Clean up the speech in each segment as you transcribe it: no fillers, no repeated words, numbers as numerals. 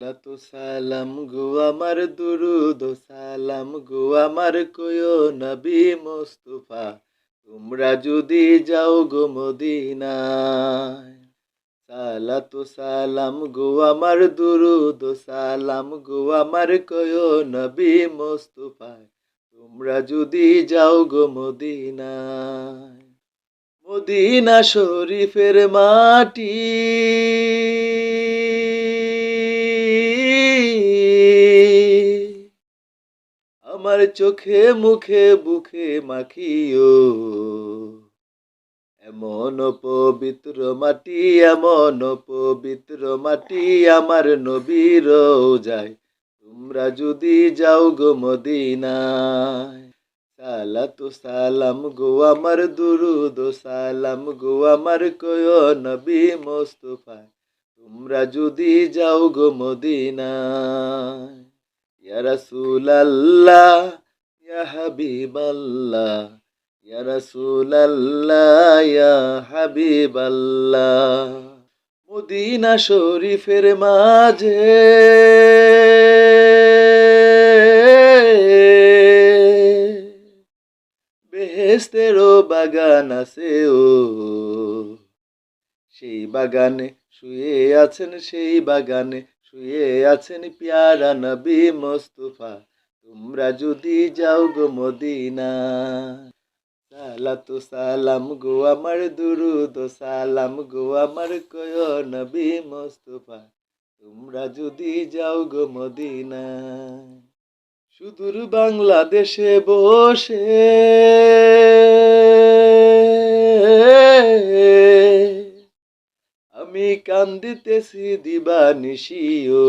লাতু সালাম গো আমার দুরুদ ও সালাম গো আমার কয়ো নবী মুস্তাফা তোমরা যদি যাও গো মদিনায় সালাতু সালাম গো আমার দুরুদ ও সালাম গো আমার কয়ো নবী মুস্তাফা তোমরা যদি যাও গো মদিনায় মদিনা শরীফের মাটি আমার চোখে মুখে বুকে মাখিও এমন পবিত্র মাটি এমন পবিত্র মাটি আমার নবীর যায় তোমরা যদি যাও গো মদিনায় সালাতু সালাম গো আমার দুরুদ ও সালাম গো আমার কয়ো নবী মুস্তাফা তোমরা যদি যাও গো মদিনায় ইয়া রাসূলুল্লাহ ইয়া হাবিবাল্লাহ ইয়া রাসূলুল্লাহ ইয়া হাবিবাল্লাহ মদিনা শরীফের মাঝে বেহেশতেরও বাগান আছে ও সেই বাগানে শুয়ে আছেন সেই বাগানে শুয়ে আছেন পিয়ারা নবী মুস্তাফা তোমরা যদি যাও গো মদিনায় সালাতু সালাম গো আমার দুরুদ ও সালাম গো আমার কয়ো নবী মুস্তাফা তোমরা যদি যাও গো মদিনায় সুদূর বাংলাদেশে বসে আমি কান্দিতেছি দিবানিশিও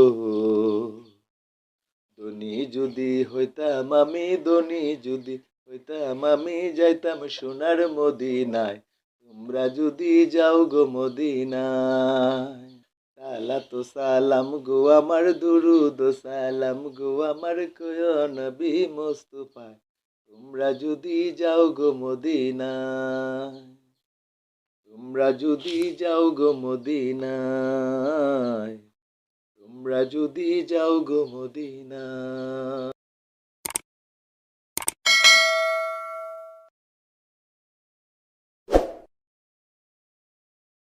ধনী যদি হইতাম আমি ধনী যদি হইতাম আমি যাইতাম সোনার মদিনায় তোমরা যদি যাও গো মদিনায় সালাতু সালাম গো আমার দুরুদ ও সালাম গো আমার কয়ো নবী মুস্তাফা তোমরা যদি যাও গো মদিনায় তোমরা যদি যাও গো মদিনায় তোমরা যদি যাও গো মদিনায়